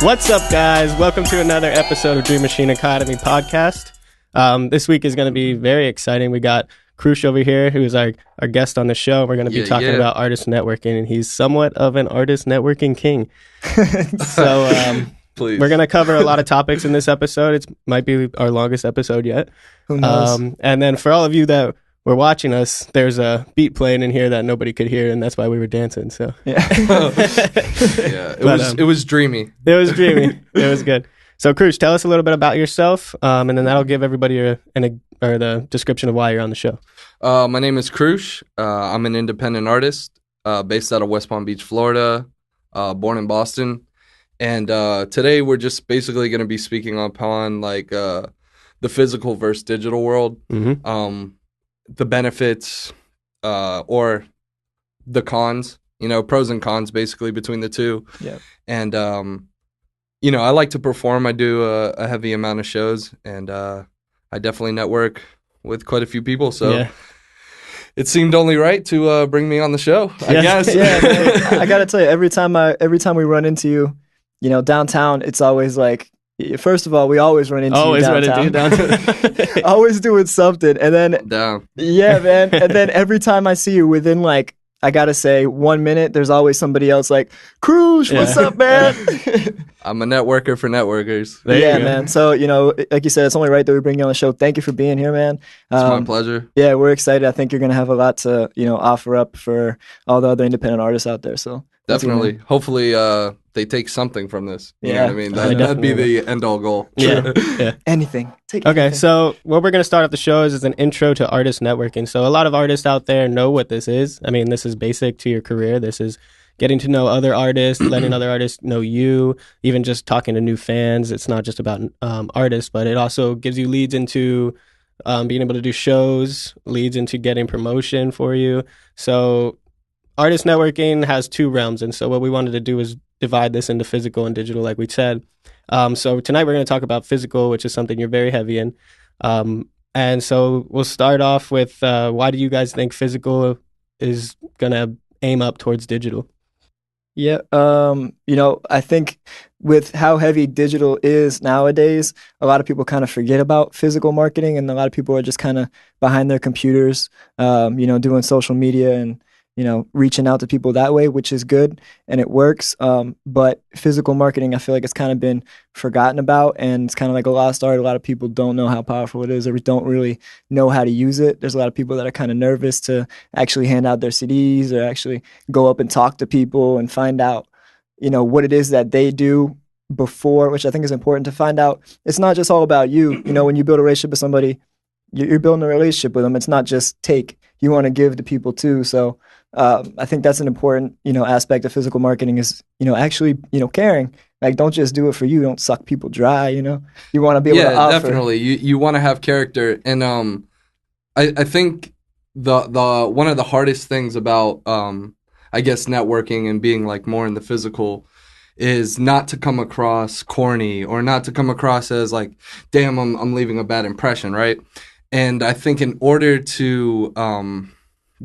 What's up, guys? Welcome to another episode of Dream Machine Academy podcast. This week is going to be very exciting. We got Croosh over here, who is our guest on the show. We're going to be talking about artist networking, and he's somewhat of an artist networking king. So we're going to cover a lot of topics in this episode. It might be our longest episode yet. Who knows? And then for all of you that were watching us, there's a beat playing in here that nobody could hear, and that's why we were dancing. So It was dreamy. It was dreamy. It was good. So, Croosh, tell us a little bit about yourself, and then that'll give everybody the description of why you're on the show. My name is Croosh. I'm an independent artist based out of West Palm Beach, Florida, born in Boston. And today we're just basically going to be speaking upon the physical versus digital world, the benefits or the cons, pros and cons basically between the two. Yeah. And I like to perform. I do a heavy amount of shows, and I definitely network with quite a few people. So it seemed only right to bring me on the show, I guess. Yeah, man. I got to tell you, every time we run into you, downtown, it's always like, first of all, we always run into you downtown. Always doing something. And then, yeah, man. And then every time I see you within I gotta say, 1 minute, there's always somebody else like, Croosh, what's up, man? I'm a networker for networkers. Yeah, man. So, like you said, it's only right that we bring you on the show. Thank you for being here, man. It's my pleasure. Yeah, we're excited. I think you're going to have a lot to, offer up for all the other independent artists out there. So definitely. Hopefully, they take something from this. You know what I mean? That'd be the end-all goal. Yeah. Anything. Okay, so what we're going to start off the show is an intro to artist networking. So a lot of artists out there know what this is. I mean, this is basic to your career. This is getting to know other artists, letting other artists know you, even just talking to new fans. It's not just about artists, but it also gives you leads into being able to do shows, leads into getting promotion for you. So artist networking has two realms, and so what we wanted to do is divide this into physical and digital, like we said. So tonight we're going to talk about physical, which is something you're very heavy in. And so we'll start off with why do you guys think physical is going to aim up towards digital? Yeah, I think with how heavy digital is nowadays, a lot of people kind of forget about physical marketing, and a lot of people are just kind of behind their computers, doing social media and reaching out to people that way, which is good and it works. But physical marketing, I feel like it's kind of been forgotten about, and it's kind of like a lost art. A lot of people don't know how powerful it is, or don't really know how to use it. There's a lot of people that are kind of nervous to actually hand out their CDs or actually go up and talk to people and find out, what it is that they do before, which I think is important to find out. It's not just all about you. When you build a relationship with somebody, you're building a relationship with them. It's not just take. You want to give to people too. So I think that's an important, aspect of physical marketing is, actually, caring. Like, don't just do it for you. Don't suck people dry, You want to be able to offer. Yeah, definitely. You want to have character. And I think the one of the hardest things about, I guess, networking and being more in the physical is not to come across corny or not to come across as damn, I'm leaving a bad impression, right? And I think in order to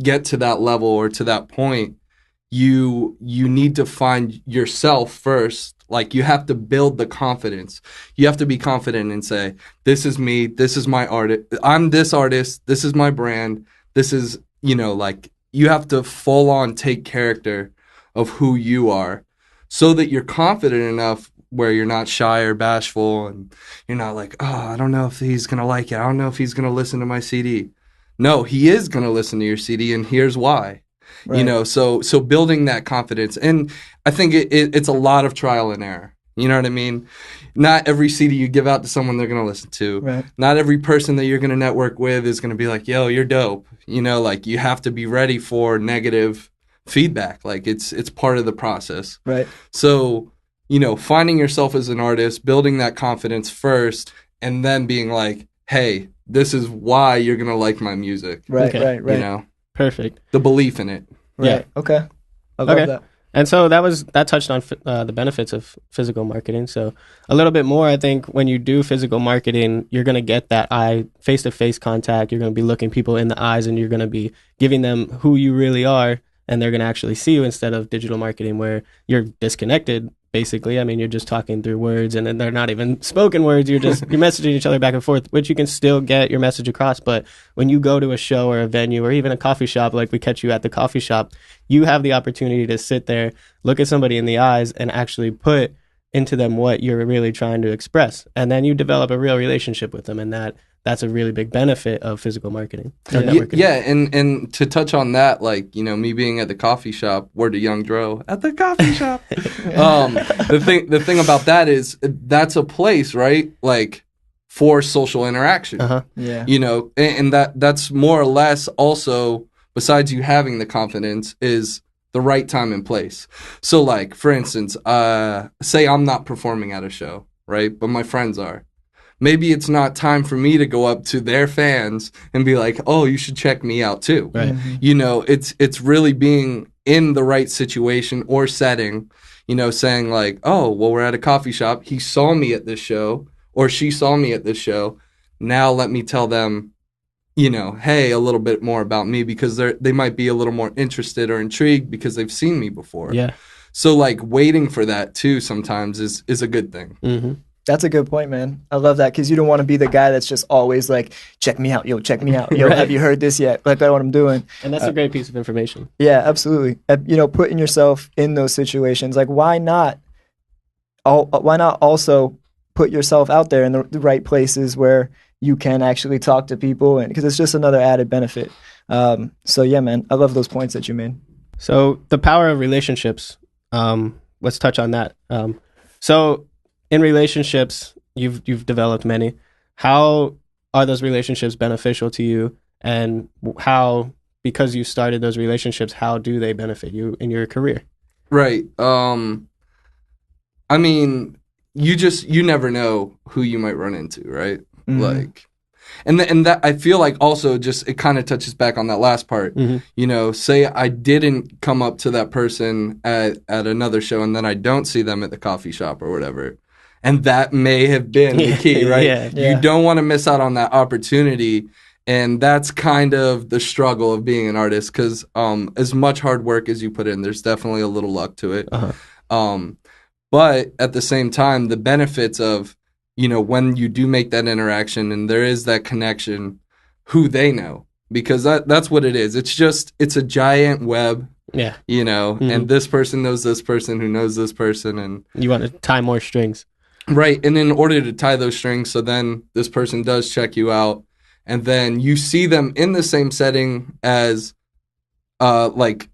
get to that level or to that point, you need to find yourself first. You have to build the confidence. You have to be confident and say, this is me, this is my art. I'm this artist, this is my brand. This is, you have to full on take character of who you are so that you're confident enough where you're not shy or bashful and you're not I don't know if he's going to like it. I don't know if he's going to listen to my CD. No, he is going to listen to your CD, and here's why. Right. So building that confidence. And I think it's a lot of trial and error. You know what I mean? Not every CD you give out to someone they're going to listen to. Right. Not every person that you're going to network with is going to be like, yo, you're dope. You have to be ready for negative feedback. It's part of the process. Right. So, finding yourself as an artist, building that confidence first, and then being like, hey, this is why you're going to like my music. Right, okay. Right. Perfect. The belief in it. Right. Yeah. Okay. I love that. And so that touched on the benefits of physical marketing. So a little bit more, I think when you do physical marketing, you're going to get that face-to-face contact. You're going to be looking people in the eyes, and you're going to be giving them who you really are, and they're going to actually see you, instead of digital marketing where you're disconnected basically. I mean, you're just talking through words, and then they're not even spoken words. You're messaging each other back and forth, which you can still get your message across. But when you go to a show or a venue or even a coffee shop, like we catch you at the coffee shop, you have the opportunity to sit there, look at somebody in the eyes, and actually put into them what you're really trying to express. And then you develop a real relationship with them, and that's a really big benefit of physical marketing. Yeah, and to touch on that, like, you know, me being at the coffee shop, word to Young Dro, at the coffee shop. The thing about that is that's a place, right? Like, for social interaction. Yeah. You know, and that's more or less also, besides you having the confidence, is the right time and place. So, like, for instance, say I'm not performing at a show, right? But my friends are. Maybe it's not time for me to go up to their fans and be like, oh, you should check me out too. Right. You know, it's really being in the right situation or setting, you know, saying like, oh, well, we're at a coffee shop. He saw me at this show, or she saw me at this show. Now let me tell them, you know, hey, a little bit more about me, because they might be a little more interested or intrigued because they've seen me before. Yeah. So, like, waiting for that too sometimes is a good thing. Mm-hmm. That's a good point, man. I love that, because you don't want to be the guy that's just always like, check me out, yo, check me out, yo, Right. Have you heard this yet? Like, that's what I'm doing. And that's a great piece of information. Yeah, absolutely. You know, putting yourself in those situations, like, why not also put yourself out there in the right places where you can actually talk to people, and because it's just another added benefit. So yeah, man, I love those points that you made. So the power of relationships. Let's touch on that. So in relationships, you've developed many. How are those relationships beneficial to you, and how, because you started those relationships, how do they benefit you in your career? Right. I mean, you never know who you might run into, right? Mhm. Like, and that I feel like also just it kind of touches back on that last part. Mm-hmm. You know, say I didn't come up to that person at another show, and then I don't see them at the coffee shop or whatever, and that may have been the key, right? Yeah. Yeah. You don't want to miss out on that opportunity, and that's kind of the struggle of being an artist, because as much hard work as you put in, there's definitely a little luck to it. But at the same time, the benefits of, you know, when you do make that interaction and there is that connection, who they know, because that's what it is. It's a giant web, Yeah. you know, and this person knows this person who knows this person, and You want to tie more strings. right. And in order to tie those strings, so then this person does check you out, and then you see them in the same setting as, like,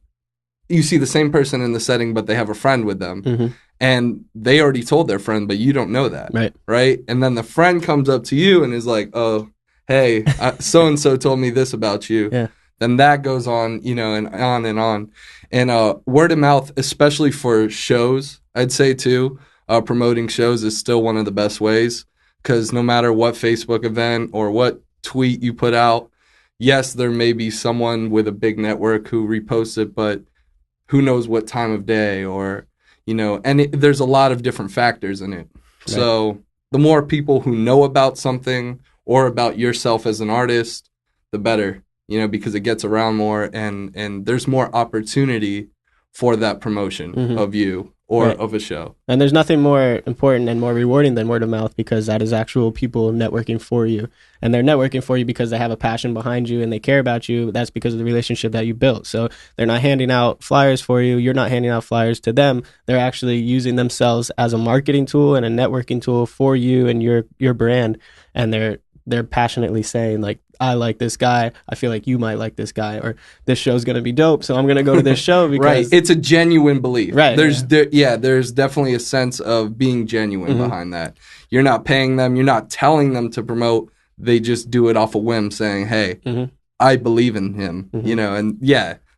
you see the same person in the setting, but they have a friend with them. Mm-hmm. And they already told their friend, but you don't know that. Right. Right? And then the friend comes up to you and is like, oh, hey, so-and-so told me this about you. Yeah. Then that goes on, you know, and on and on. And word of mouth, especially for shows, I'd say too, promoting shows is still one of the best ways, because no matter what Facebook event or what tweet you put out, yes, there may be someone with a big network who reposts it, but who knows what time of day, or, you know, and there's a lot of different factors in it. Right. So the more people who know about something or about yourself as an artist, the better, you know, because it gets around more, and there's more opportunity for that promotion of you or of a show. And there's nothing more important and more rewarding than word of mouth, because that is actual people networking for you. And they're networking for you because they have a passion behind you and they care about you. That's because of the relationship that you built. So they're not handing out flyers for you. You're not handing out flyers to them. They're actually using themselves as a marketing tool and a networking tool for you and your brand. And they're passionately saying, like, I like this guy. I feel like you might like this guy, or this show's going to be dope, so I'm going to go to this show because right. It's a genuine belief. Right. There's definitely a sense of being genuine behind that. You're not paying them. You're not telling them to promote. They just do it off a whim, saying, "Hey, I believe in him." You know, and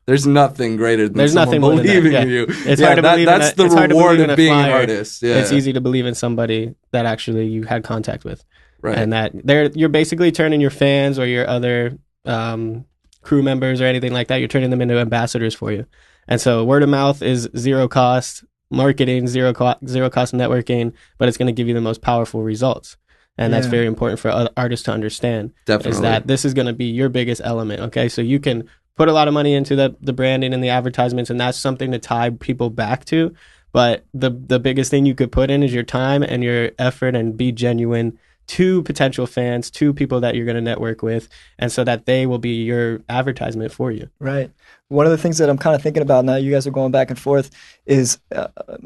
there's nothing greater than someone believing in you. It's hard to believe that's the reward of being an artist. Yeah. It's easy to believe in somebody that actually you had contact with. Right. And that you're basically turning your fans or your other crew members or anything like that, you're turning them into ambassadors for you. And so word of mouth is zero cost marketing, zero cost networking, but it's going to give you the most powerful results. And that's very important for other artists to understand. Definitely. Is that this is going to be your biggest element. Okay, so you can put a lot of money into the branding and the advertisements, and that's something to tie people back to. But the biggest thing you could put in is your time and your effort, and be genuine to potential fans, to people that you're going to network with, and so that they will be your advertisement for you. Right. One of the things that I'm kind of thinking about now, you guys are going back and forth, is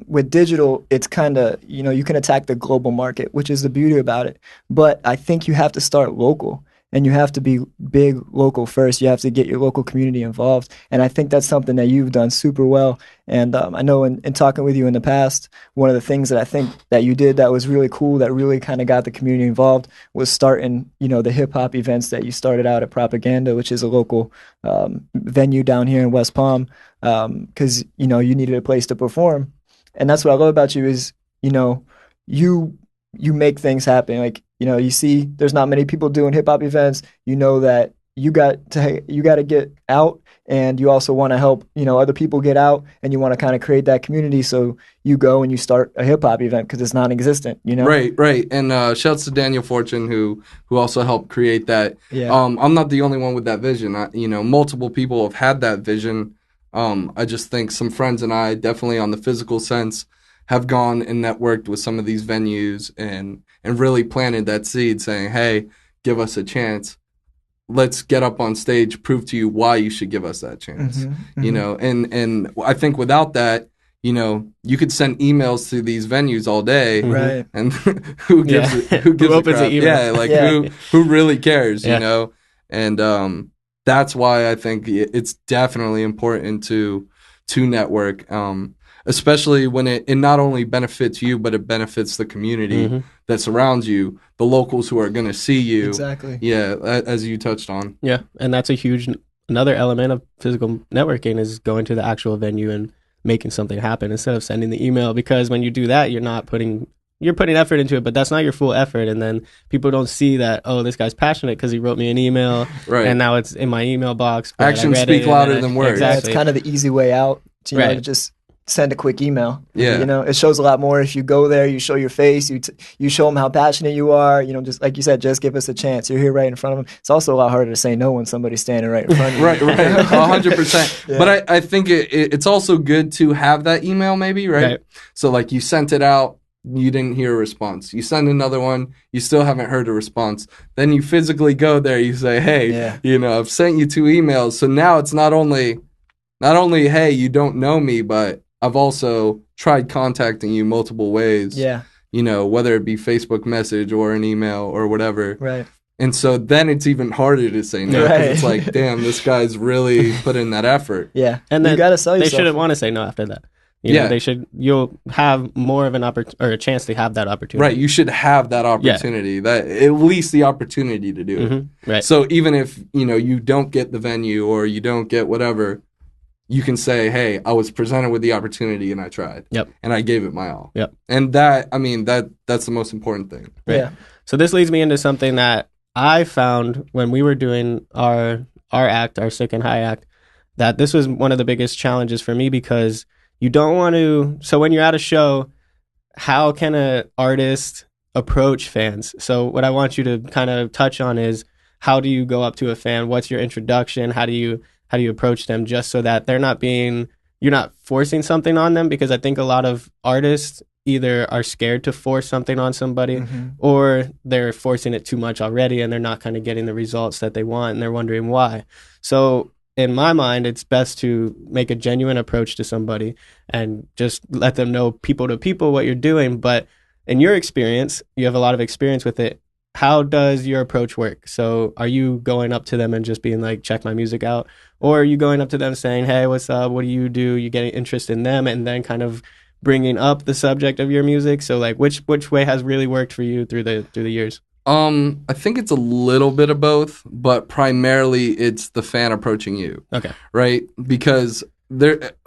with digital, it's kind of, you can attack the global market, which is the beauty about it. But I think you have to start local. And you have to be big local first. You have to get your local community involved. And I think that's something that you've done super well. And I know in talking with you in the past, one of the things that I think that you did that was really cool, that really kind of got the community involved, was starting, the hip hop events that you started out at Propaganda, which is a local venue down here in West Palm, because, you needed a place to perform. And that's what I love about you is, you make things happen. Like, you see there's not many people doing hip hop events. You know that you got to get out, and you also want to help, other people get out, and you want to kind of create that community. So you go and you start a hip hop event because it's non-existent, Right. And shouts to Daniel Fortune who also helped create that. Yeah. I'm not the only one with that vision. Multiple people have had that vision. I just think some friends and I, definitely on the physical sense, have gone and networked with some of these venues and really planted that seed, saying, hey, give us a chance. Let's get up on stage, prove to you why you should give us that chance. And I think without that, you could send emails to these venues all day, right? And who gives a crap? Yeah, who really cares, And that's why I think it's definitely important to network. Especially when it not only benefits you, but it benefits the community that surrounds you, the locals who are going to see you. Exactly. Yeah, as you touched on. Yeah, and that's another element of physical networking is going to the actual venue and making something happen instead of sending the email. Because when you do that, you're putting effort into it, but that's not your full effort. And then people don't see that, oh, this guy's passionate because he wrote me an email, right? And now it's in my email box. Actions speak louder than words. Exactly. Yeah, it's kind of the easy way out, to just send a quick email. Yeah. It shows a lot more if you go there, you show your face, you show them how passionate you are, just like you said, just give us a chance. You're here right in front of them. It's also a lot harder to say no when somebody's standing right in front of you. Right, 100%. Yeah. But I think it's also good to have that email maybe, right? So like you sent it out, you didn't hear a response. You send another one, you still haven't heard a response. Then you physically go there, you say, hey, I've sent you 2 emails. So now it's not only, hey, you don't know me, but I've also tried contacting you multiple ways. Yeah. Whether it be Facebook message or an email or whatever. Right. And so then it's even harder to say no. Right. It's like, damn, this guy's really put in that effort. Yeah. And then you gotta sell yourself. They shouldn't want to say no after that. You'll have more of an a chance to have that opportunity. Right. You should have that opportunity. That at least the opportunity to do it. Right. So even if, you don't get the venue or you don't get whatever, you can say, hey, I was presented with the opportunity and I tried. Yep. And I gave it my all. Yep. And that's the most important thing. Right? Yeah. So this leads me into something that I found when we were doing our act, our Sick and High act, that this was one of the biggest challenges for me, because you don't want to, so when you're at a show, how can an artist approach fans? So what I want you to kind of touch on is, how do you go up to a fan? What's your introduction? How do you approach them, just so that you're not forcing something on them? Because I think a lot of artists either are scared to force something on somebody, or they're forcing it too much already and they're not kind of getting the results that they want, and they're wondering why. So in my mind, it's best to make a genuine approach to somebody and just let them know people to people what you're doing. But in your experience, you have a lot of experience with it. How does your approach work? So are you going up to them and just being like, check my music out? Or are you going up to them saying, hey, what's up? What do? You getting interest in them, and then kind of bringing up the subject of your music? So like, which way has really worked for you through the years? I think it's a little bit of both, but primarily it's the fan approaching you. Okay. Right? Because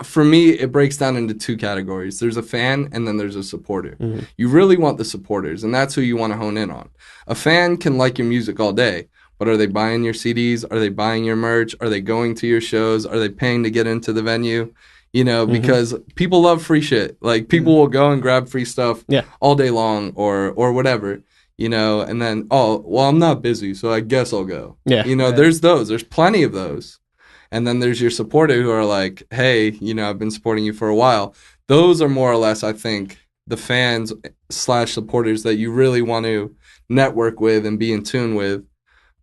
for me, it breaks down into 2 categories. There's a fan and then there's a supporter. You really want the supporters, and that's who you want to hone in on. A fan can like your music all day, but are they buying your CDs? Are they buying your merch? Are they going to your shows? Are they paying to get into the venue? Because people love free shit. Like, people will go and grab free stuff all day long or whatever. And then, oh, well, I'm not busy, so I guess I'll go. Yeah. There's plenty of those. And then there's your supporter who are like, hey, I've been supporting you for a while. those are more or less, I think, the fans / supporters that you really want to network with and be in tune with,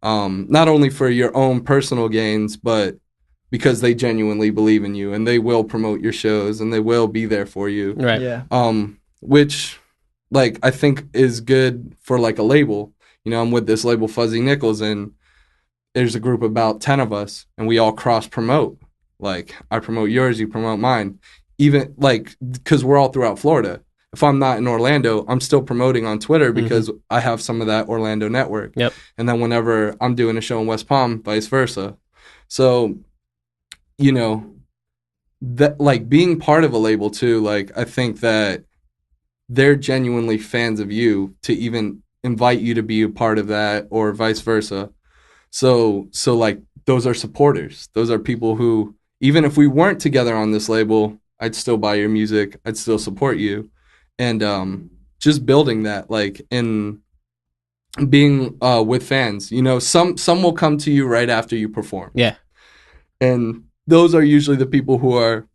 not only for your own personal gains, but because they genuinely believe in you and they will promote your shows and they will be there for you. Right. Yeah. Which, like, I think is good for, like, a label. You know, I'm with this label, Fuzzy Nickels, and there's a group of about 10 of us, and we all cross-promote. Like, I promote yours, you promote mine. Even, like, because we're all throughout Florida. If I'm not in Orlando, I'm still promoting on Twitter because I have some of that Orlando network. Yep. And then whenever I'm doing a show in West Palm, vice versa. So, you know, that, like, being part of a label too, like, I think that they're genuinely fans of you to even invite you to be a part of that, or vice versa. So like, those are supporters. Those are people who, even if we weren't together on this label, I'd still buy your music. I'd still support you. And just building that, like, in being with fans. You know, some will come to you right after you perform. Yeah. And those are usually the people who are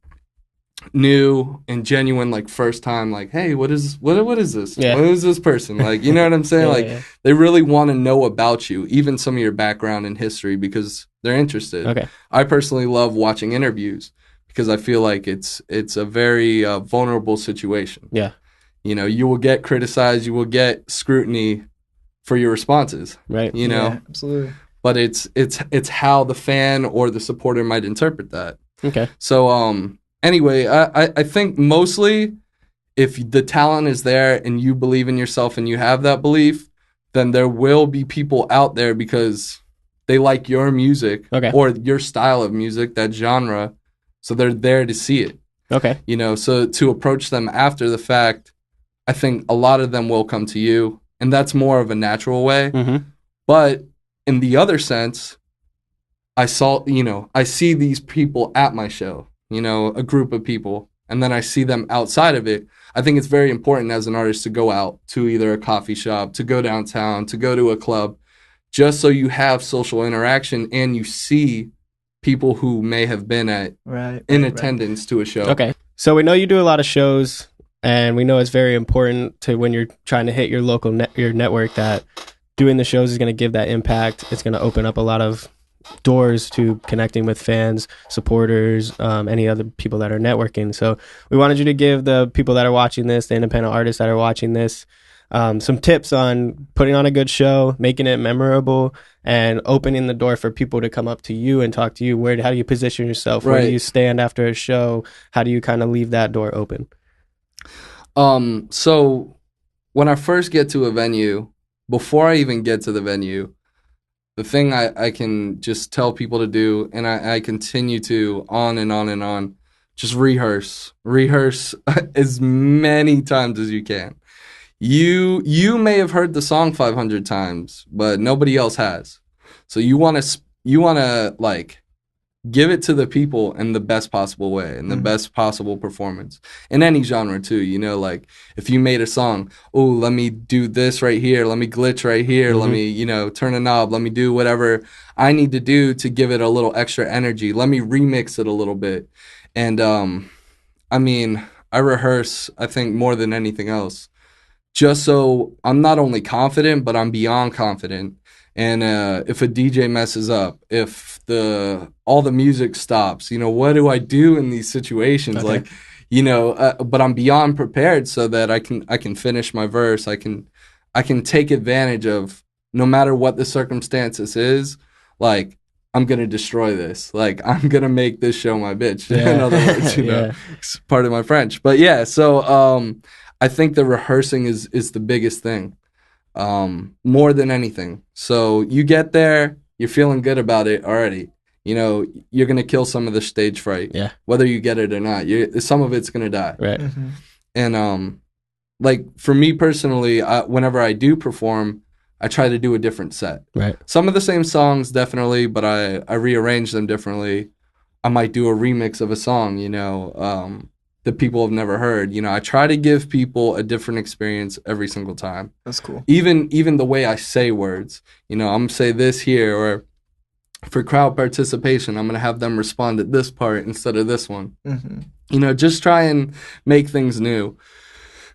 new and genuine, like, first time, like, hey, what is this? Yeah. What is this person? Like, you know what I'm saying? They really want to know about you, even some of your background and history, because they're interested. Okay. I personally love watching interviews because I feel like it's a very vulnerable situation. Yeah. You know, you will get criticized, you will get scrutiny for your responses. Right. You know, Yeah, absolutely. but it's how the fan or the supporter might interpret that. Okay. So anyway, I think mostly if the talent is there and you believe in yourself and you have that belief, then there will be people out there because they like your music or your style of music, that genre, so they're there to see it. Okay. You know, so to approach them after the fact, I think a lot of them will come to you, and that's more of a natural way. Mm-hmm. But in the other sense, I see these people at my show, you know, a group of people, and then I see them outside of it. I think it's very important as an artist to go out to either a coffee shop, to go downtown, to go to a club, just so you have social interaction and you see people who may have been in attendance to a show. Okay. So we know you do a lot of shows, and we know it's very important to, when you're trying to hit your local your network, that doing the shows is going to give that impact. It's going to open up a lot of doors to connecting with fans, supporters, any other people that are networking. So we wanted you to give the people that are watching this, the independent artists that are watching this, some tips on putting on a good show, making it memorable, and opening the door for people to come up to you and talk to you. How do you position yourself? Where do you stand after a show? How do you kind of leave that door open? So when I first get to a venue, before I even get to the venue, the thing I can just tell people to do, and I continue to on and on and on, just rehearse as many times as you can. You may have heard the song 500 times, but nobody else has. So you want to like give it to the people in the best possible way, in the best possible performance, in any genre too. You know, like if you made a song, oh, let me do this right here, let me glitch right here, let me, you know, turn a knob, let me do whatever I need to do to give it a little extra energy, let me remix it a little bit. And I mean, I rehearse, I think, more than anything else, just so I'm not only confident, but I'm beyond confident. And if a DJ messes up, if all the music stops, you know, what do I do in these situations? Okay. Like, you know, but I'm beyond prepared so that I can finish my verse. I can take advantage of, no matter what the circumstances is, like, I'm going to destroy this. Like, I'm going to make this show my bitch. Yeah. In other words, you know, it's part of my French. But yeah, so I think the rehearsing is the biggest thing. More than anything. So you get there, you're feeling good about it already. You know, you're going to kill some of the stage fright. Yeah. Whether you get it or not. Some of it's going to die. Right. Mm-hmm. And, like, for me personally, whenever I do perform, I try to do a different set. Right. Some of the same songs, definitely, but I rearrange them differently. I might do a remix of a song, you know, that people have never heard. You know, I try to give people a different experience every single time. That's cool. Even the way I say words. You know, I'm going to say this here, or for crowd participation, I'm going to have them respond at this part instead of this one. Mm-hmm. You know, just try and make things new.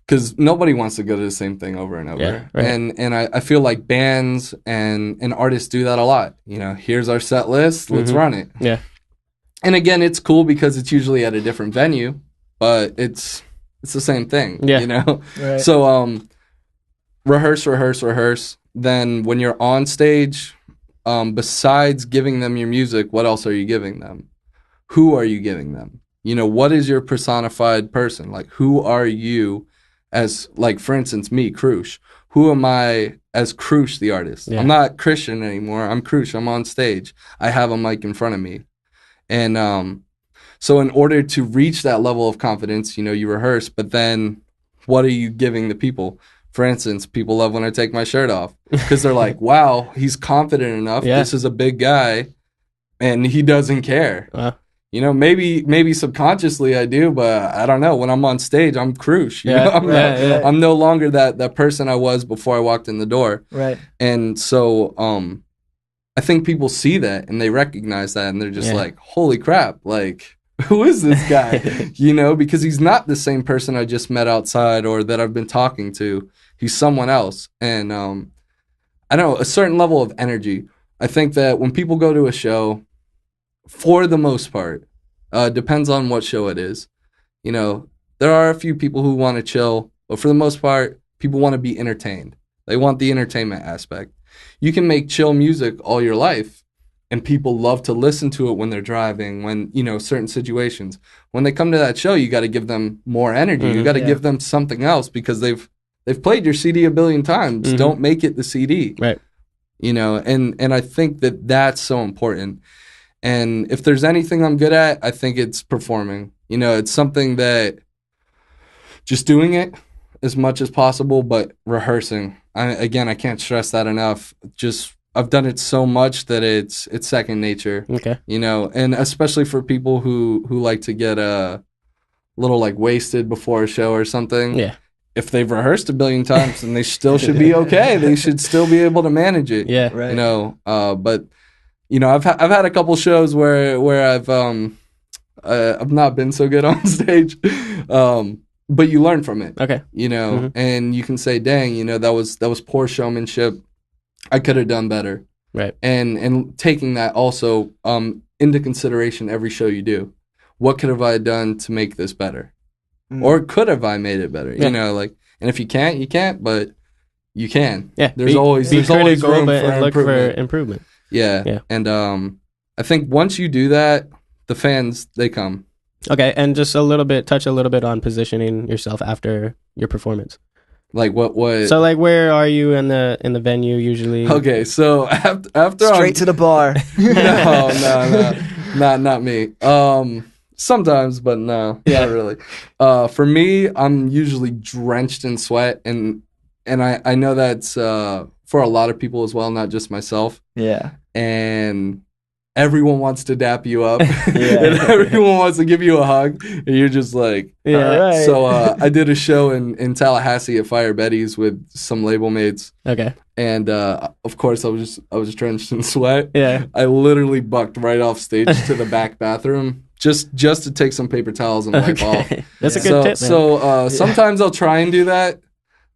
Because nobody wants to go to the same thing over and over. Yeah, right. And I feel like bands and artists do that a lot. You know, here's our set list, let's run it. Yeah. And again, it's cool because it's usually at a different venue, but it's the same thing, you know? Right. So rehearse. Then when you're on stage, besides giving them your music, what else are you giving them? Who are you giving them? You know, what is your personified person? Like, who are you as, like, for instance, me, Croosh? Who am I as Croosh, the artist? Yeah. I'm not Christian anymore. I'm Croosh. I'm on stage. I have a mic in front of me. And so in order to reach that level of confidence, you know, you rehearse, but then what are you giving the people? For instance, people love when I take my shirt off because they're like, wow, he's confident enough. Yeah. This is a big guy and he doesn't care. You know, maybe subconsciously I do, but I don't know. When I'm on stage, I'm Croosh. You know? I'm no longer that person I was before I walked in the door. Right. And so I think people see that and they recognize that and they're just like, holy crap, like, who is this guy? You know, because he's not the same person I just met outside or that I've been talking to. He's someone else. And I don't know, a certain level of energy. I think that when people go to a show, for the most part, depends on what show it is. You know, there are a few people who want to chill, but for the most part, people want to be entertained. They want the entertainment aspect. You can make chill music all your life, and people love to listen to it when they're driving, when, you know, certain situations. When they come to that show, you got to give them more energy. You got to give them something else because they've played your CD a billion times. Don't make it the CD. Right. You know, and I think that that's so important. And if there's anything I'm good at, I think it's performing. You know, it's something that just doing it as much as possible, but rehearsing. I can't stress that enough. Just I've done it so much that it's second nature. Okay. You know, and especially for people who like to get a little like wasted before a show or something. Yeah. If they've rehearsed a billion times, then they still should be okay. They should still be able to manage it. Yeah. Right. You know, but you know, I've had a couple shows where I've not been so good on stage, but you learn from it. Okay. You know, and you can say, "Dang, you know, that was poor showmanship. I could have done better." Right. And taking that also into consideration every show you do. What could have I done to make this better, or could have I made it better? Yeah. You know, like, and if you can't, you can't, but you can. Yeah. There's always room for look for improvement. improvement. Yeah. And I think once you do that, the fans, they come. Okay, and just touch a little bit on positioning yourself after your performance. Like what? So like, where are you in the venue usually? Okay, so after Straight to the bar. No, not me. Sometimes, but no, not really. For me, I'm usually drenched in sweat, and I know that's for a lot of people as well, not just myself. Yeah. And everyone wants to dap you up, and everyone wants to give you a hug, and you're just like, yeah. Right. So I did a show in Tallahassee at Fire Betty's with some label mates. Okay. And of course, I was drenched in sweat. Yeah. I literally bucked right off stage to the back bathroom just to take some paper towels and wipe off. That's a good tip, man. So sometimes I'll try and do that.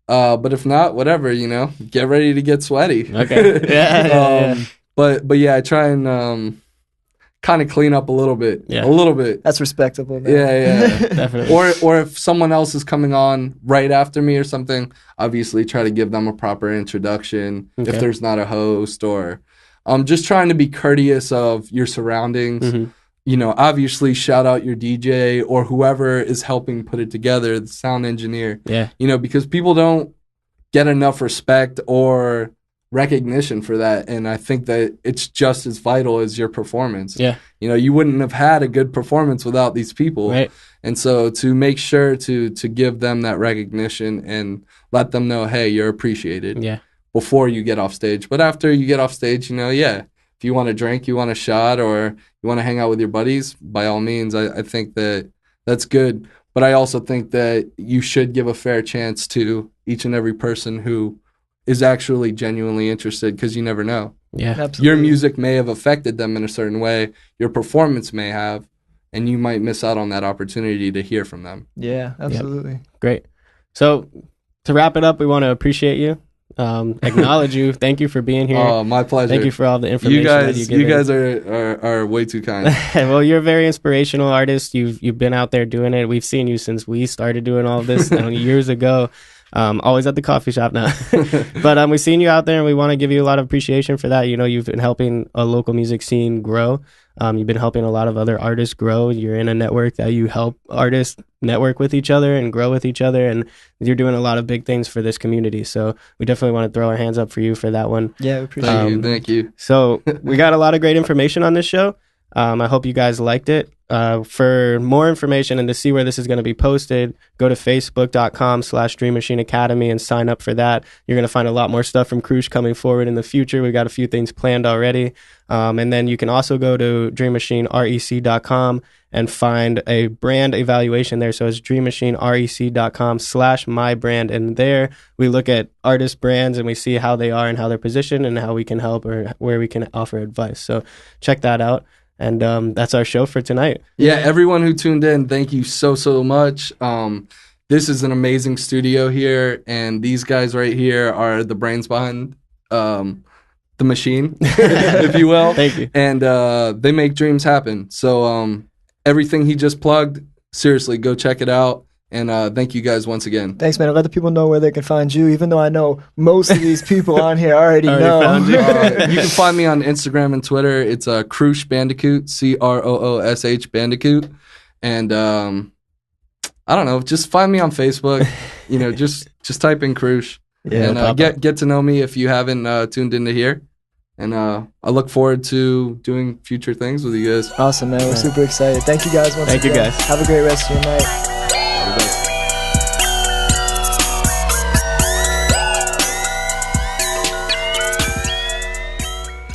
But if not, whatever, you know, get ready to get sweaty. Okay. Yeah. But yeah, I try and kind of clean up a little bit. Yeah. A little bit. That's respectable, man. Yeah. Definitely. Or if someone else is coming on right after me or something, obviously try to give them a proper introduction if there's not a host, or just trying to be courteous of your surroundings. You know, obviously shout out your DJ or whoever is helping put it together, the sound engineer. Yeah. You know, because people don't get enough respect or recognition for that, and I think that it's just as vital as your performance. Yeah. You know, you wouldn't have had a good performance without these people. Right. And so to make sure to give them that recognition and let them know, hey, you're appreciated. Yeah. Before you get off stage. But after you get off stage, you know, if you want a drink, you want a shot, or you want to hang out with your buddies, by all means, I think that that's good. But I also think that you should give a fair chance to each and every person who is actually genuinely interested, because you never know. Yeah. Absolutely. Your music may have affected them in a certain way. Your performance may have, and you might miss out on that opportunity to hear from them. Yeah, absolutely. Great. So to wrap it up, we want to appreciate you, acknowledge you. Thank you for being here. Oh, my pleasure. Thank you for all the information You guys are way too kind. Well, you're a very inspirational artist. You've been out there doing it. We've seen you since we started doing all of this years ago. Always at the coffee shop now. But we've seen you out there, and we want to give you a lot of appreciation for that. You know, you've been helping a local music scene grow. You've been helping a lot of other artists grow. You're in a network that you help artists network with each other and grow with each other, and you're doing a lot of big things for this community. So we definitely want to throw our hands up for you for that one. Yeah, we appreciate it. Thank you. So we got a lot of great information on this show. I hope you guys liked it. For more information and to see where this is going to be posted, go to facebook.com/Dream Machine Academy and sign up for that. You're going to find a lot more stuff from Croosh coming forward in the future. We've got a few things planned already. And then you can also go to dreammachinerec.com and find a brand evaluation there. So it's dreammachinerec.com/mybrand. And there we look at artist brands and we see how they are and how they're positioned and how we can help or where we can offer advice. So check that out. And that's our show for tonight. Yeah, everyone who tuned in, thank you so much. This is an amazing studio here, and these guys right here are the brains behind the machine, if you will. Thank you. And they make dreams happen. So everything he just plugged, seriously, go check it out. And thank you guys once again. Thanks, man. Let the people know where they can find you, even though I know most of these people on here already know. Found you. You can find me on Instagram and Twitter. It's Croosh Bandicoot, Croosh Bandicoot. And I don't know, just find me on Facebook. You know, just type in Croosh. Yeah, and get to know me if you haven't tuned into here. And I look forward to doing future things with you guys. Awesome, man. We're super excited. Thank you guys once again. Thank you guys. Have a great rest of your night. All the best.